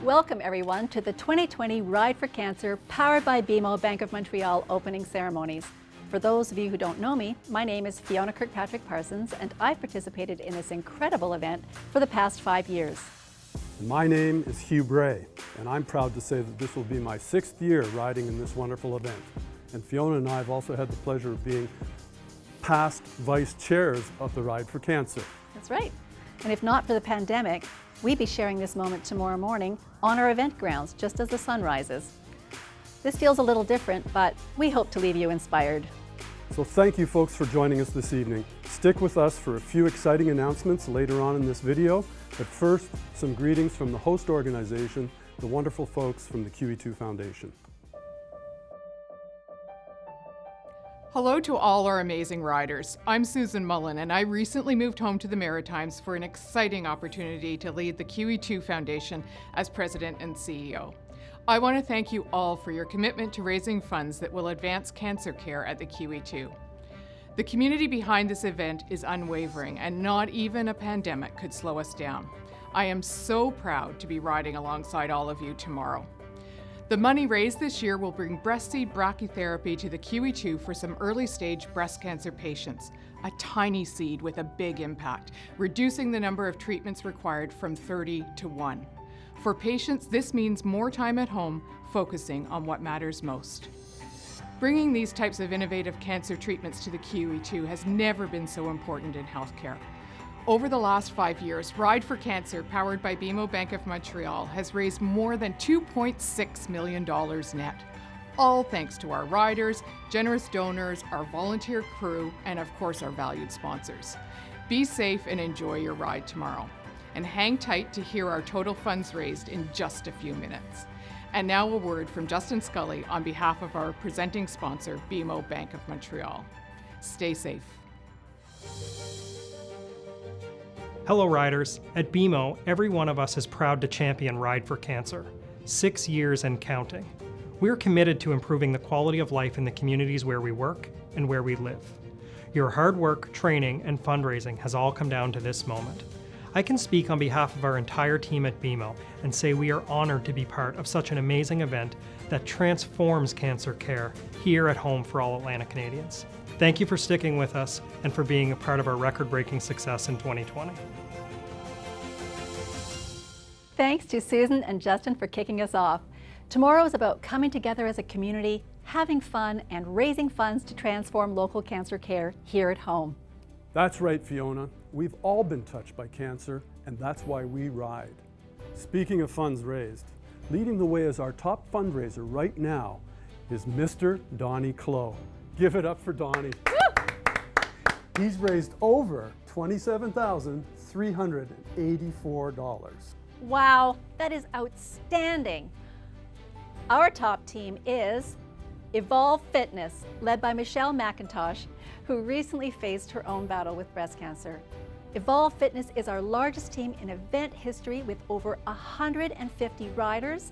Welcome everyone to the 2020 Ride for Cancer powered by BMO Bank of Montreal opening ceremonies. For those of you who don't know me, my name is Fiona Kirkpatrick Parsons and I've participated in this incredible event for the past 5 years. My name is Hugh Bray and I'm proud to say that this will be my 6th year riding in this wonderful event. And Fiona and I have also had the pleasure of being past vice chairs of the Ride for Cancer. That's right. And if not for the pandemic, we'd be sharing this moment tomorrow morning on our event grounds just as the sun rises. This feels a little different, but we hope to leave you inspired. So thank you folks for joining us this evening. Stick with us for a few exciting announcements later on in this video, but first, some greetings from the host organization, the wonderful folks from the QE2 Foundation. Hello to all our amazing riders. I'm Susan Mullen and I recently moved home to the Maritimes for an exciting opportunity to lead the QE2 Foundation as President and CEO. I want to thank you all for your commitment to raising funds that will advance cancer care at the QE2. The community behind this event is unwavering and not even a pandemic could slow us down. I am so proud to be riding alongside all of you tomorrow. The money raised this year will bring breast seed brachytherapy to the QE2 for some early stage breast cancer patients, a tiny seed with a big impact, reducing the number of treatments required from 30 to 1. For patients, this means more time at home, focusing on what matters most. Bringing these types of innovative cancer treatments to the QE2 has never been so important in healthcare. Over the last 5 years, Ride for Cancer, powered by BMO Bank of Montreal, has raised more than $2.6 million net. All thanks to our riders, generous donors, our volunteer crew, and of course our valued sponsors. Be safe and enjoy your ride tomorrow. And hang tight to hear our total funds raised in just a few minutes. And now a word from Justin Scully on behalf of our presenting sponsor, BMO Bank of Montreal. Stay safe. Hello riders. At BMO, every one of us is proud to champion Ride for Cancer. 6 years and counting. We're committed to improving the quality of life in the communities where we work and where we live. Your hard work, training, and fundraising has all come down to this moment. I can speak on behalf of our entire team at BMO and say we are honored to be part of such an amazing event that transforms cancer care here at home for all Atlantic Canadians. Thank you for sticking with us and for being a part of our record-breaking success in 2020. Thanks to Susan and Justin for kicking us off. Tomorrow is about coming together as a community, having fun, and raising funds to transform local cancer care here at home. That's right, Fiona. We've all been touched by cancer, and that's why we ride. Speaking of funds raised, leading the way as our top fundraiser right now is Mr. Donnie Clow. Give it up for Donnie. He's raised over $27,384. Wow, that is outstanding. Our top team is Evolve Fitness, led by Michelle McIntosh, who recently faced her own battle with breast cancer. Evolve Fitness is our largest team in event history with over 150 riders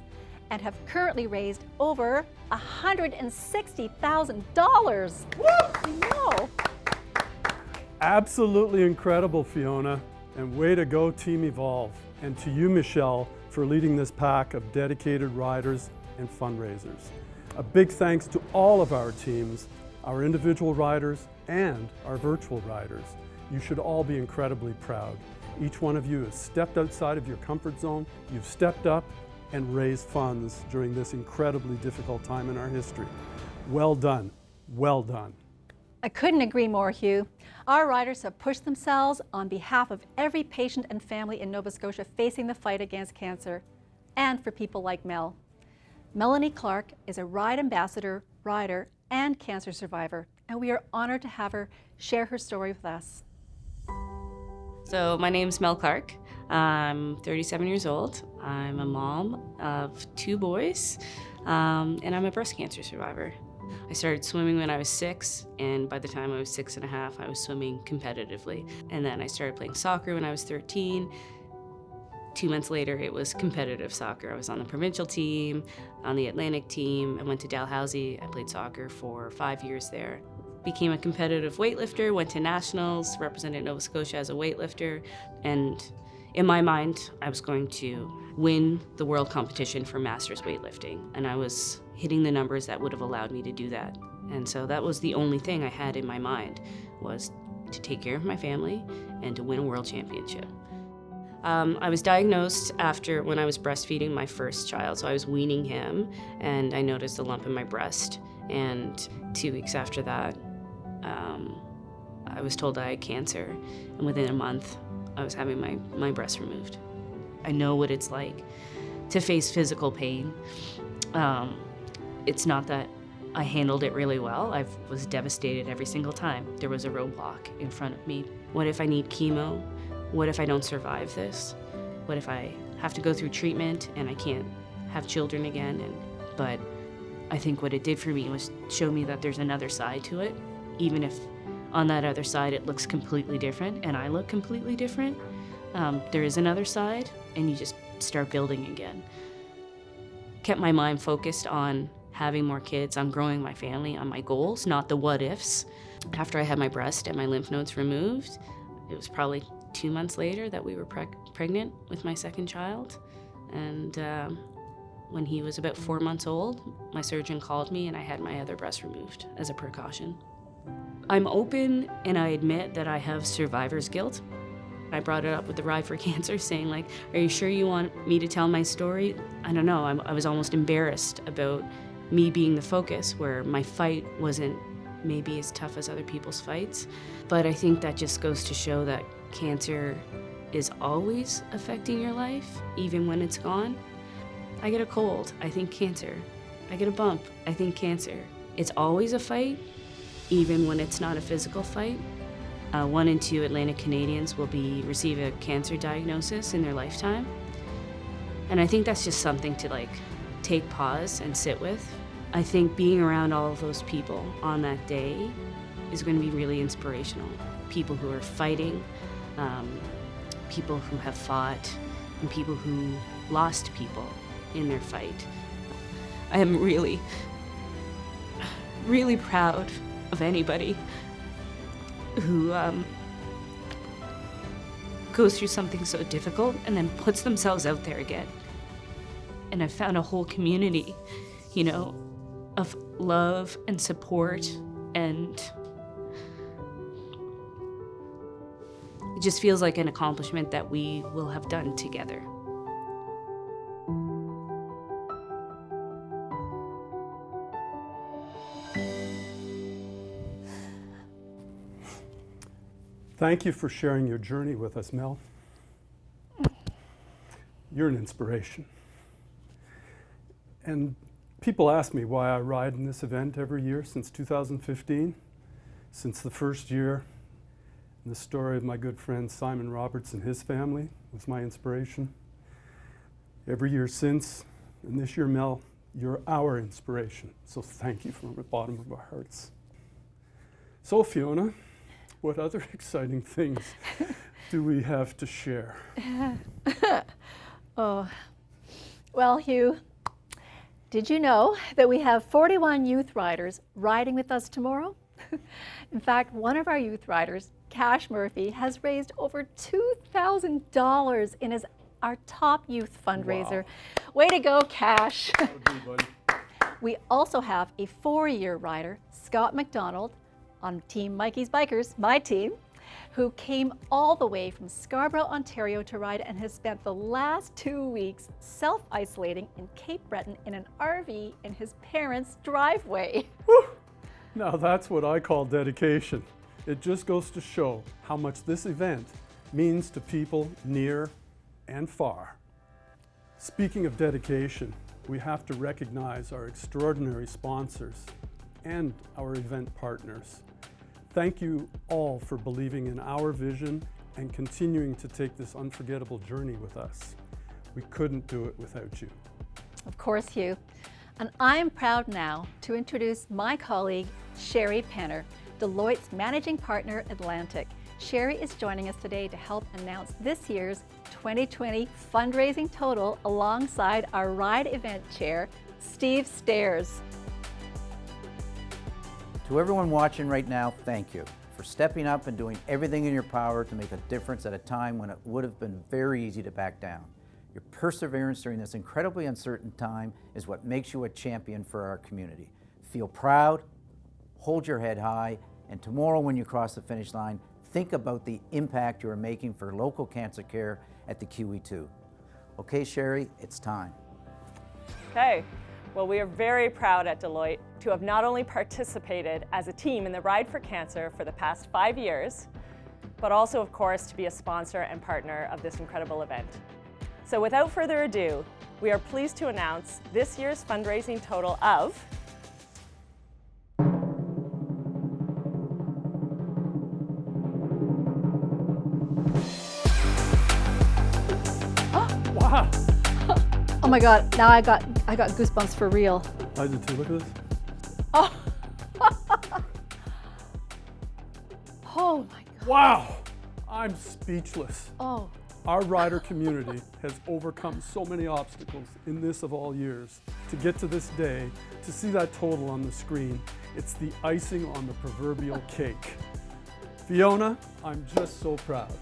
and have currently raised over $160,000. I know. Absolutely incredible, Fiona. And way to go, Team Evolve. And to you, Michelle, for leading this pack of dedicated riders and fundraisers. A big thanks to all of our teams, our individual riders, and our virtual riders. You should all be incredibly proud. Each one of you has stepped outside of your comfort zone. You've stepped up and raised funds during this incredibly difficult time in our history. Well done. Well done. I couldn't agree more, Hugh. Our riders have pushed themselves on behalf of every patient and family in Nova Scotia facing the fight against cancer, and for people like Mel. Mel Clark is a Ride Ambassador, rider, and cancer survivor, and we are honored to have her share her story with us. So my name's Mel Clark. I'm 37 years old. I'm a mom of 2 boys, and I'm a breast cancer survivor. I started swimming when I was 6, and by the time I was 6 and a half, I was swimming competitively. And then I started playing soccer when I was 13. 2 months later, it was competitive soccer. I was on the provincial team, on the Atlantic team. I went to Dalhousie. I played soccer for 5 years there. Became a competitive weightlifter, went to nationals, represented Nova Scotia as a weightlifter, and in my mind, I was going to win the world competition for masters weightlifting. And I was hitting the numbers that would have allowed me to do that. And so that was the only thing I had in my mind, was to take care of my family and to win a world championship. I was diagnosed when I was breastfeeding my first child, so I was weaning him, and I noticed a lump in my breast. And 2 weeks after that, I was told I had cancer, and within a month, I was having my breast removed. I know what it's like to face physical pain. It's not that I handled it really well. I was devastated every single time there was a roadblock in front of me. What if I need chemo? What if I don't survive this? What if I have to go through treatment and I can't have children again? But I think what it did for me was show me that there's another side to it. Even if on that other side it looks completely different and I look completely different, there is another side, and you just start building again. Kept my mind focused on having more kids, on growing my family, on my goals, not the what ifs. After I had my breast and my lymph nodes removed, it was probably 2 months later that we were pregnant with my second child. And when he was about 4 months old, my surgeon called me and I had my other breast removed as a precaution. I'm open and I admit that I have survivor's guilt. I brought it up with the Ride for Cancer, saying like, are you sure you want me to tell my story? I don't know, I was almost embarrassed about me being the focus, where my fight wasn't maybe as tough as other people's fights. But I think that just goes to show that cancer is always affecting your life, even when it's gone. I get a cold, I think cancer. I get a bump, I think cancer. It's always a fight, even when it's not a physical fight. 1 in 2 Atlantic Canadians will receive a cancer diagnosis in their lifetime. And I think that's just something to take pause and sit with. I think being around all of those people on that day is going to be really inspirational. People who are fighting, people who have fought, and people who lost people in their fight. I am really, really proud of anybody who goes through something so difficult and then puts themselves out there again. And I've found a whole community, of love and support, and it just feels like an accomplishment that we will have done together. Thank you for sharing your journey with us, Mel. You're an inspiration. And people ask me why I ride in this event every year since 2015, since the first year. And the story of my good friend Simon Roberts and his family was my inspiration. Every year since, and this year, Mel, you're our inspiration. So thank you from the bottom of our hearts. So Fiona, what other exciting things do we have to share? Oh, well, Hugh, did you know that we have 41 youth riders riding with us tomorrow? In fact, one of our youth riders, Cash Murphy, has raised over $2,000 in our top youth fundraiser. Wow. Way to go, Cash. Buddy. We also have a 4-year rider, Scott McDonald, on Team Mikey's Bikers, my team, who came all the way from Scarborough, Ontario to ride and has spent the last 2 weeks self-isolating in Cape Breton in an RV in his parents' driveway. Whew. Now that's what I call dedication. It just goes to show how much this event means to people near and far. Speaking of dedication, we have to recognize our extraordinary sponsors and our event partners. Thank you all for believing in our vision and continuing to take this unforgettable journey with us. We couldn't do it without you. Of course, Hugh. And I'm proud now to introduce my colleague, Sherry Penner, Deloitte's Managing Partner, Atlantic. Sherry is joining us today to help announce this year's 2020 Fundraising Total alongside our Ride Event Chair, Steve Stairs. To everyone watching right now, thank you for stepping up and doing everything in your power to make a difference at a time when it would have been very easy to back down. Your perseverance during this incredibly uncertain time is what makes you a champion for our community. Feel proud, hold your head high, and tomorrow when you cross the finish line, think about the impact you are making for local cancer care at the QE2. Okay, Sherry, it's time. Okay, well, we are very proud at Deloitte to have not only participated as a team in the Ride for Cancer for the past 5 years, but also, of course, to be a sponsor and partner of this incredible event. So without further ado, we are pleased to announce this year's fundraising total of Wow! Oh my God, now I got goosebumps for real. I did too. Look at this. Oh, oh my God. Wow! I'm speechless. Oh, Our rider community has overcome so many obstacles in this of all years. To get to this day, to see that total on the screen, it's the icing on the proverbial cake. Fiona, I'm just so proud.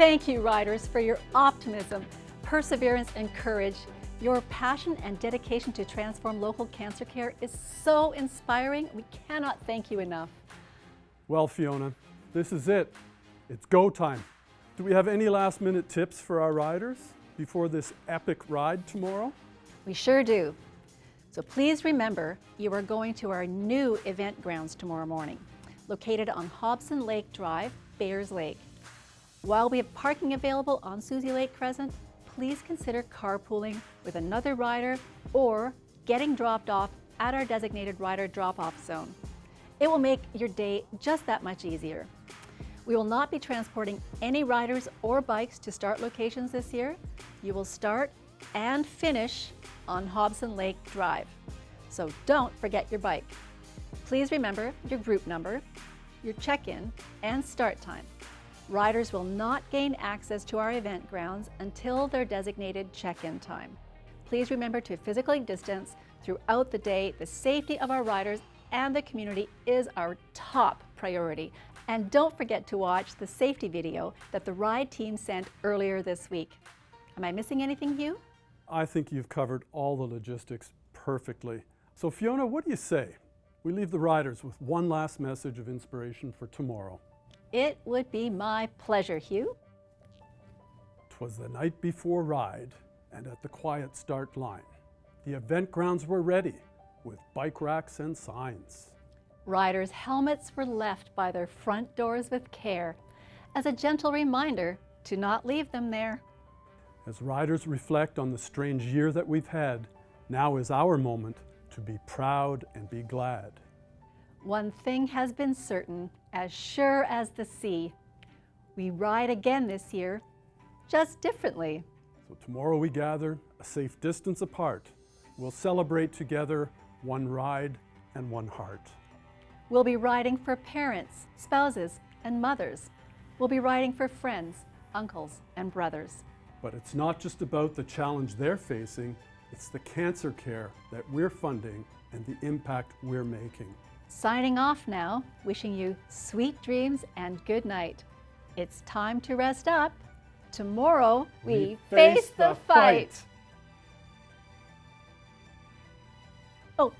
thank you, riders, for your optimism, perseverance, and courage. Your passion and dedication to transform local cancer care is so inspiring. We cannot thank you enough. Well, Fiona, this is it. It's go time. Do we have any last-minute tips for our riders before this epic ride tomorrow? We sure do. So please remember, you are going to our new event grounds tomorrow morning, located on Hobson Lake Drive, Bayers Lake. While we have parking available on Susie Lake Crescent, please consider carpooling with another rider or getting dropped off at our designated rider drop-off zone. It will make your day just that much easier. We will not be transporting any riders or bikes to start locations this year. You will start and finish on Hobson Lake Drive. So don't forget your bike. Please remember your group number, your check-in, and start time. Riders will not gain access to our event grounds until their designated check-in time. Please remember to physically distance throughout the day. The safety of our riders and the community is our top priority. And don't forget to watch the safety video that the ride team sent earlier this week. Am I missing anything, Hugh? I think you've covered all the logistics perfectly. So Fiona, what do you say? We leave the riders with one last message of inspiration for tomorrow. It would be my pleasure, Hugh. 'Twas the night before ride, and at the quiet start line, the event grounds were ready with bike racks and signs. Riders' helmets were left by their front doors with care, as a gentle reminder to not leave them there. As riders reflect on the strange year that we've had, now is our moment to be proud and be glad. One thing has been certain, as sure as the sea. We ride again this year, just differently. So tomorrow we gather a safe distance apart. We'll celebrate together, one ride and one heart. We'll be riding for parents, spouses, and mothers. We'll be riding for friends, uncles, and brothers. But it's not just about the challenge they're facing, it's the cancer care that we're funding and the impact we're making. Signing off now, wishing you sweet dreams and good night. It's time to rest up. Tomorrow we face the fight. Oh.